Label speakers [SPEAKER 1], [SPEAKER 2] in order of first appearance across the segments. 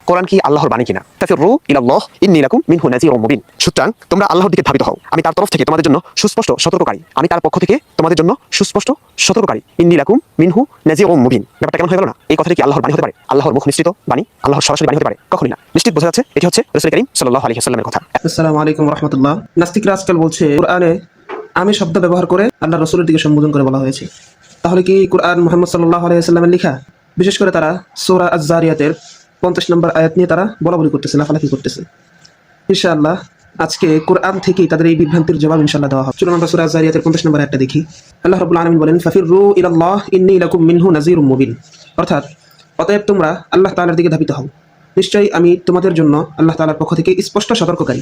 [SPEAKER 1] কোরআন কি আল্লাহর বাণী কিনা? ফাফিরু ইলাল্লাহ ইন্নী লাকুম মিনহু নাযীরুম মুবিন। সুতরাং তোমরা আল্লাহর দিকে ধাবিত হও, আমি তার তরফ থেকে তোমাদের জন্য সুস্পষ্ট সতর্ককারী, আমি তার পক্ষ থেকে তোমাদের জন্য সুস্পষ্ট সতর্ককারী। ইন্নী লাকুম মিনহু নাযীরুম মুবিন। ব্যাপারটা কেমন হয়ে গেল না? এই কথাটি কি আল্লাহর বাণী হতে পারে? আল্লাহর মুখ নিঃসৃত বাণী, আল্লাহর সরাসরি বাণী হতে পারে? কখনোই না। নিশ্চিত বোঝা যাচ্ছে এটি হচ্ছে রাসূল করিম সাল্লাল্লাহু আলাইহি ওয়াসাল্লামের কথা।
[SPEAKER 2] আসসালামু আলাইকুম ওয়া রাহমাতুল্লাহ। নাস্তিকরা আজকাল বলছে কোরআনে আমি শব্দ ব্যবহার করে আল্লাহ রাসূলের দিকে সম্বোধন করে বলা হয়েছে। তাহলে কি কোরআন মুহাম্মদ সাল্লাল্লাহু আলাইহি ওয়াসাল্লামের লেখা? বিশেষ করে তারা সূরা আয-যারিয়াতের 50 নম্বর আয়াত নিয়ে তারা বলাবলি করতেছে, লাফালাফি করতেছে। ইনশাআল্লাহ আজকে কোরআন থেকেই তাদের এই বিভ্রান্তির জবাব ইনশাআল্লাহ দেওয়া হবে। চলুন আমরা সূরা আয-যারিয়াতের 50 নম্বর আয়াতটা দেখি। আল্লাহ রাব্বুল আলামিন বলেন, ফাফিরু ইলাল্লাহ ইন্নী লাকুম মিনহু নাযীরুম মুবিন। অর্থাৎ অতএব তোমরা আল্লাহ তাআলার দিকে ধাবিত হও, নিশ্চয়ই আমি তোমাদের জন্য আল্লাহ তাআলার পক্ষ থেকে স্পষ্ট সতর্ককারী।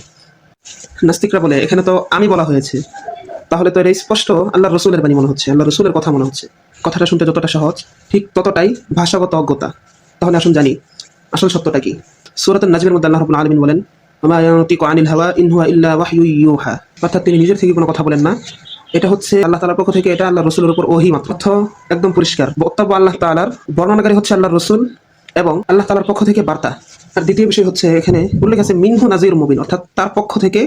[SPEAKER 2] নাস্তিকরা বলে এখানে তো আমি বলা হয়েছে, তাহলে তো এটা স্পষ্ট আল্লাহ রসুলের বাণী মনে হচ্ছে, আল্লাহ রসুলের কথা মনে হচ্ছে। কথাটা শুনতে যতটা সহজ ঠিক ততটাই ভাষাগত অজ্ঞতা। তাহলে আসুন জানি আসল সত্যটা কি। সূরাতুন নাজমের মধ্যে আল্লাহ রাব্বুল আলামিন বলেন, ওয়া মা ইয়ানতিকু আনিল হাওয়া ইন হুয়া ইল্লা ওয়াহয়ুন ইউহা। অর্থাৎ তিনি নিজের থেকে কোনো কথা বলেন না, এটা হচ্ছে আল্লাহ তাআলার পক্ষ থেকে, এটা আল্লাহ রসুলের উপর ওহী মাত্র। অর্থ একদম পরিষ্কার, বক্তব্য আল্লাহ তাআলার, বর্ণনাকারী হচ্ছে আল্লাহ রসুল এবং আল্লাহ তাআলার পক্ষ থেকে বার্তা। আর দ্বিতীয় বিষয় হচ্ছে এখানে উল্লেখ আছে মিনহু নাযীরুম মুবিন, অর্থাৎ তার পক্ষ থেকে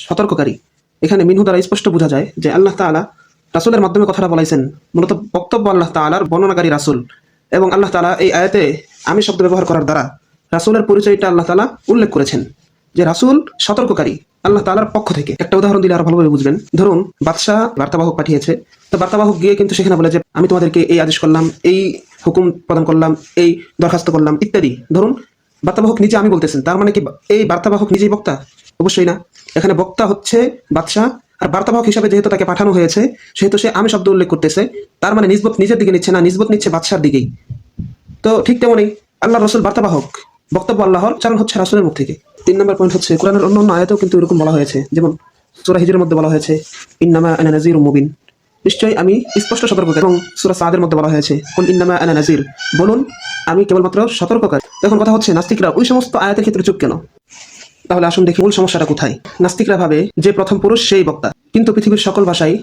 [SPEAKER 2] সতর্ককারী। এখানে মিনহু দ্বারা স্পষ্ট বোঝা যায় যে আল্লাহ তাআলা রাসূলের মাধ্যমে কথাটা বলাইছেন, মূলত বক্তব্য আল্লাহ তাআলার, বর্ণনাকারী রাসূল। এবং আল্লাহ তাআলা এই আয়াতে আমি শব্দ ব্যবহার করার দ্বারা রাসূলের পরিচয়টা আল্লাহ তাআলা উল্লেখ করেছেন যে রাসূল সতর্ককারী আল্লাহ তাআলার পক্ষ থেকে। একটা উদাহরণ দিলে আরো ভালোভাবে বুঝবেন। ধরুন বাদশাহ বার্তাবাহক পাঠিয়েছে, তো বার্তাবাহক গিয়ে কিন্তু সেখানে বলে যে আমি তোমাদেরকে এই আদেশ করলাম, এই হুকুম প্রদান করলাম, এই দরখাস্ত করলাম ইত্যাদি। ধরুন বার্তাবাহক নিজে আমি বলতেছেন, তার মানে কি এই বার্তাবাহক নিজেই বক্তা? অবশ্যই না। এখানে বক্তা হচ্ছে বাদশাহ, আর বার্তাবাহক হিসাবে যেহেতু তাকে পাঠানো হয়েছে সেহেতু সে আমি শব্দ উল্লেখ করতেছে, তার মানে নিসবত নিজের দিকে নিচ্ছে না, নিসবত নিচ্ছে বাদশার দিকেই। তো ঠিক তেমনই আল্লাহ রসুল বার্তাবাহক, বক্তব্য আল্লাহর, চারণ হচ্ছে রাসূলের মুখ থেকে। 3 নম্বর পয়েন্ট হচ্ছে কোরআনের অন্য আয়াতেও কিন্তু এরকম বলা হয়েছে, যেমন সূরা হিজরের মধ্যে বলা হয়েছে ইন্নামা আনা নাযীরুম মুবিন, নিশ্চয়ই আমি স্পষ্ট সতর্ককারী। এবং সূরা সাদের মধ্যে বলা হয়েছে কুল ইন্নামা আনা নাযীর, বলুন আমি কেবলমাত্র সতর্ককারী। এখন কথা হচ্ছে নাস্তিকরা ওই সমস্ত আয়াতের ক্ষেত্রে চুপ কেন? তাহলে আসুন দেখি মূল সমস্যাটা কোথায়। নাস্তিকরা ভাবে যে প্রথম পুরুষ সেই বক্তা, কিন্তু পৃথিবীর সকল ভাষায়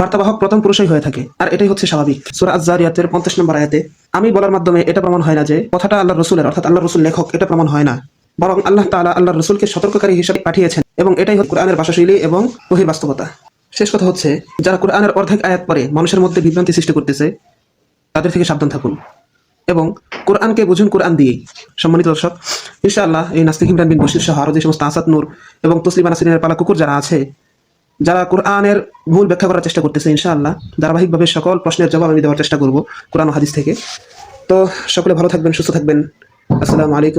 [SPEAKER 2] বার্তাবাহক প্রথম পুরুষই হয়ে থাকে, আর এটাই হচ্ছে স্বাভাবিক। সূরা আয-যারিয়াতের 50 নম্বর আয়াতে আমি বলার মাধ্যমে এটা প্রমাণ হয় না যে কথাটা আল্লাহ রসুলের, অর্থাৎ আল্লাহ রসুল লেখক, এটা প্রমাণ হয় না, বরং আল্লাহ তাআলা আল্লাহ রসুলকে সতর্ককারী হিসেবে পাঠিয়েছেন, এবং এটাই হচ্ছে কোরআনের ভাষাশৈলী এবং ওহীর বাস্তবতা। শেষ কথা হচ্ছে যারা কোরআনের অর্ধেক আয়াত পরে মানুষের মধ্যে বিভ্রান্তি সৃষ্টি করতেছে তাদের থেকে সাবধান থাকুন এবং কোরআনকে বুঝুন কোরআন দিয়েই। সম্মানিত দর্শক, ইনশাআল্লাহ এই নাস্তিক ইমরান বিন বশির সহ আরও যে সমস্ত আসাদ নূর এবং তসলিমা নাসরিনের পালা কুকুর যারা আছে, যারা কোরআনের ভুল ব্যাখ্যা করার চেষ্টা করতেছে, ইনশাআল্লাহ ধারাবাহিকভাবে সকল প্রশ্নের জবাব আমি দেওয়ার চেষ্টা করব কোরআন ও হাদিস থেকে। তো সকলে ভালো থাকবেন, সুস্থ থাকবেন। আসসালামু আলাইকুম।